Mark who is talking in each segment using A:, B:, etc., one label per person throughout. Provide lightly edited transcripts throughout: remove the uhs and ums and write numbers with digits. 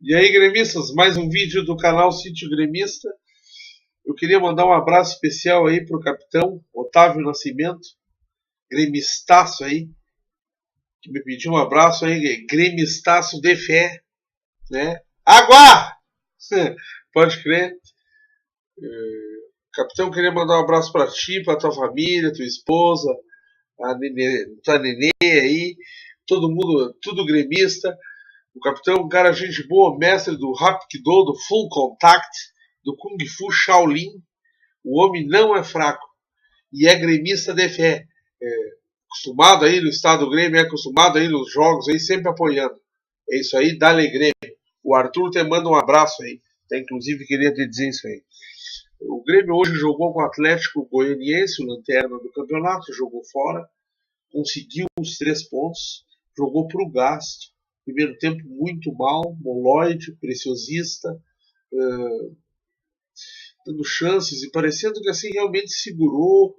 A: E aí, gremistas, mais um vídeo do canal Sítio Gremista. Eu queria mandar um abraço especial aí pro capitão Otávio Nascimento, gremistaço aí, que me pediu um abraço aí, gremistaço de fé, né? Água! Pode crer. Capitão, queria mandar um abraço para ti, para tua família, tua esposa, a tua nenê aí, todo mundo, tudo gremista. O capitão é um cara gente boa, mestre do Hapkido, do Full Contact, do Kung Fu Shaolin. O homem não é fraco e é gremista de fé. Acostumado aí no estado do Grêmio, acostumado aí nos jogos, aí sempre apoiando. É isso aí, dá-lhe Grêmio. O Arthur te manda um abraço aí. Inclusive queria te dizer isso aí. O Grêmio hoje jogou com o Atlético Goianiense, o lanterna do campeonato, jogou fora, conseguiu os 3 pontos, jogou para o gasto. Primeiro tempo muito mal, moloide, preciosista, dando chances e parecendo que assim realmente segurou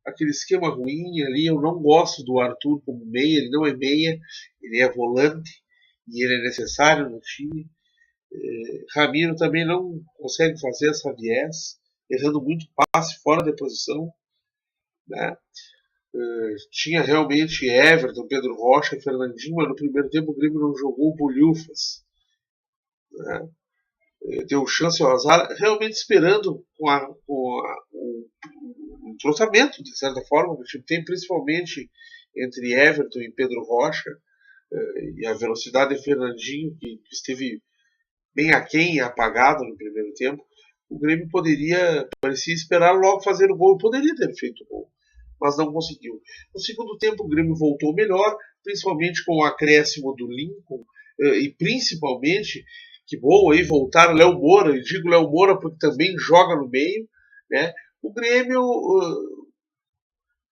A: aquele esquema ruim ali. Eu não gosto do Arthur como meia, ele não é meia, ele é volante e ele é necessário no time. Ramiro também não consegue fazer essa viés, errando muito passe fora de posição, né? Tinha realmente Everton, Pedro Rocha e Fernandinho, mas no primeiro tempo o Grêmio não jogou bolhufas, né? Deu chance ao azar, realmente esperando um tratamento, de certa forma, que o time tem, principalmente entre Everton e Pedro Rocha, e a velocidade de Fernandinho, que esteve bem aquém e apagado no primeiro tempo. O Grêmio parecia esperar logo fazer o gol, poderia ter feito o gol, mas não conseguiu. No segundo tempo o Grêmio voltou melhor, principalmente com o acréscimo do Lincoln, e principalmente, que bom aí voltar Léo Moura, e digo Léo Moura porque também joga no meio, né? O Grêmio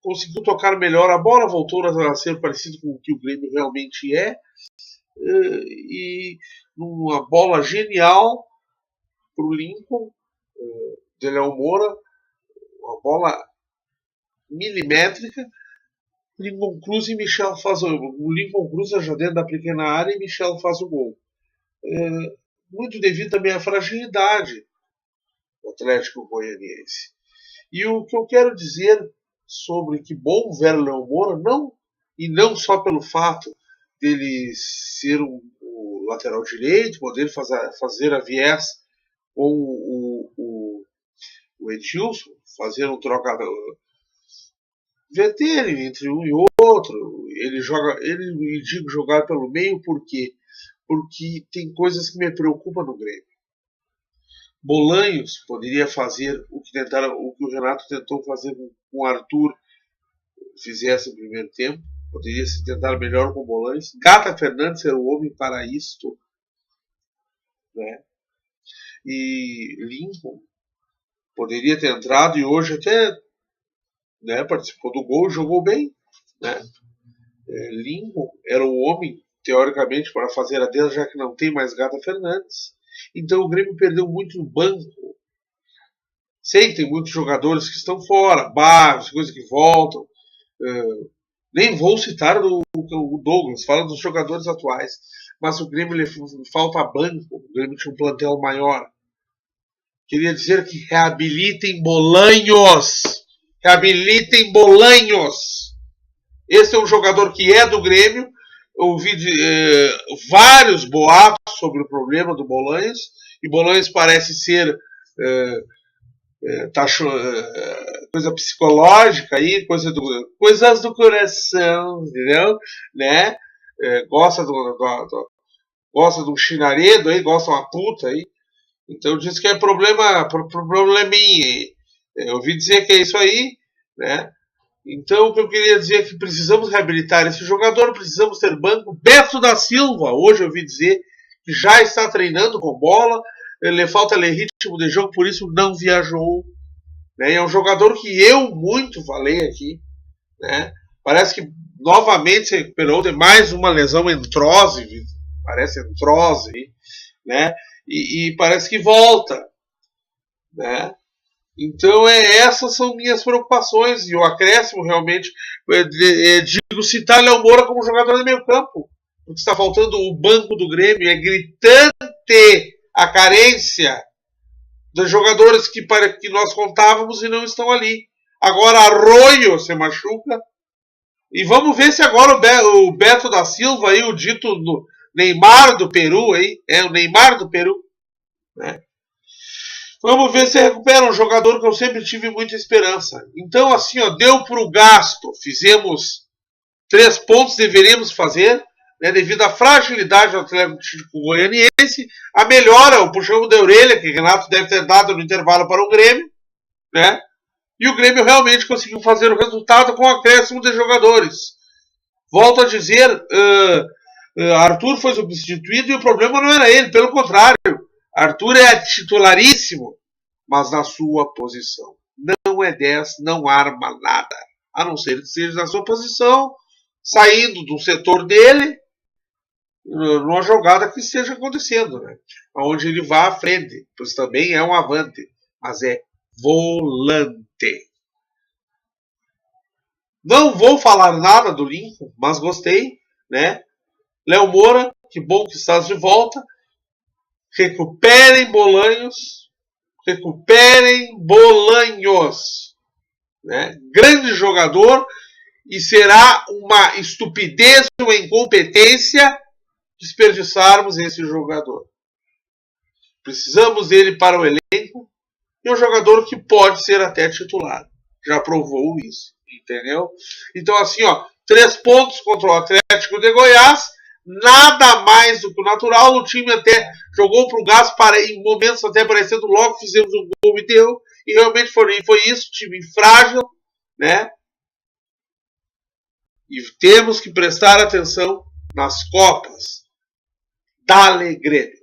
A: conseguiu tocar melhor, a bola voltou a ser parecido com o que o Grêmio realmente é, e numa bola genial para o Lincoln, de Léo Moura, uma bola milimétrica. Lincoln cruza e Michel faz o Lincoln cruza já dentro da pequena área e Michel faz o gol. Muito devido também à fragilidade do Atlético Goianiense. E o que eu quero dizer sobre que bom ver Léo Moura, não só pelo fato dele ser o lateral direito, poder fazer a viés com o Edilson, fazer um trocador, VT entre um e outro. Ele me digo jogar pelo meio porque tem coisas que me preocupam no Grêmio. Bolanhos poderia fazer o que o Renato tentou fazer com o Arthur, fizesse no primeiro tempo. Poderia se tentar melhor com Bolanhos. Gata Fernandes era o homem para isto, né? E Lincoln poderia ter entrado e hoje até, né, participou do gol, jogou bem, né? Lincoln era o homem teoricamente para fazer a dele, já que não tem mais Gata Fernandes. Então o Grêmio perdeu muito no banco. Sei que tem muitos jogadores que estão fora, Barros, coisas que voltam. Nem vou citar o Douglas, fala dos jogadores atuais. Mas o Grêmio falta banco, o Grêmio tinha um plantel maior. Queria dizer que reabilitem Bolanhos! Reabilitem Bolanhos! Esse é um jogador que é do Grêmio. Ouvi vários boatos sobre o problema do Bolanhos, e Bolanhos parece ser coisa psicológica aí, coisas do coração, entendeu? Né? Gosta do chinaredo aí, gosta de uma puta aí. Então diz que é probleminha. Eu ouvi dizer que é isso aí, né? Então o que eu queria dizer é que precisamos reabilitar esse jogador, precisamos ter banco. Beto da Silva, hoje eu ouvi dizer que já está treinando com bola, ele falta ritmo de jogo, por isso não viajou, né? É um jogador que eu muito falei aqui, né? Parece que novamente se recuperou de mais uma lesão entrose, parece entrose, né? E parece que volta, né? Então essas são minhas preocupações, e o acréscimo realmente, digo citar Léo Moura como jogador de meio campo, o que está faltando o banco do Grêmio, é gritante a carência dos jogadores que nós contávamos e não estão ali. Agora Arroio se machuca. E vamos ver se agora o Beto da Silva, aí, o dito Neymar do Peru, aí, o Neymar do Peru, né? Vamos ver se recupera um jogador que eu sempre tive muita esperança. Então, assim, ó, deu pro gasto. Fizemos 3 pontos, deveríamos fazer, né, devido à fragilidade do Atlético Goianiense, a melhora, o puxão de orelha que o Renato deve ter dado no intervalo para o Grêmio, né? E o Grêmio realmente conseguiu fazer o resultado com o acréscimo de jogadores. Volto a dizer, Arthur foi substituído e o problema não era ele, pelo contrário. Arthur é titularíssimo, mas na sua posição. Não é 10, não arma nada. A não ser que seja na sua posição, saindo do setor dele, numa jogada que esteja acontecendo, né? Onde ele vá à frente, pois também é um avante, mas é volante. Não vou falar nada do Lincoln, mas gostei, né? Léo Moura, que bom que estás de volta. Recuperem Bolanhos. Recuperem Bolanhos. Né? Grande jogador, e será uma estupidez, uma incompetência desperdiçarmos esse jogador. Precisamos dele para o elenco, e um jogador que pode ser até titular. Já provou isso, entendeu? Então, assim, ó, 3 pontos contra o Atlético de Goiás, nada mais do que o natural. O time até jogou para o gás, em momentos até parecendo logo, fizemos um gol e deu, e realmente foi isso, time frágil, né? E temos que prestar atenção nas Copas. Dale Grêmio!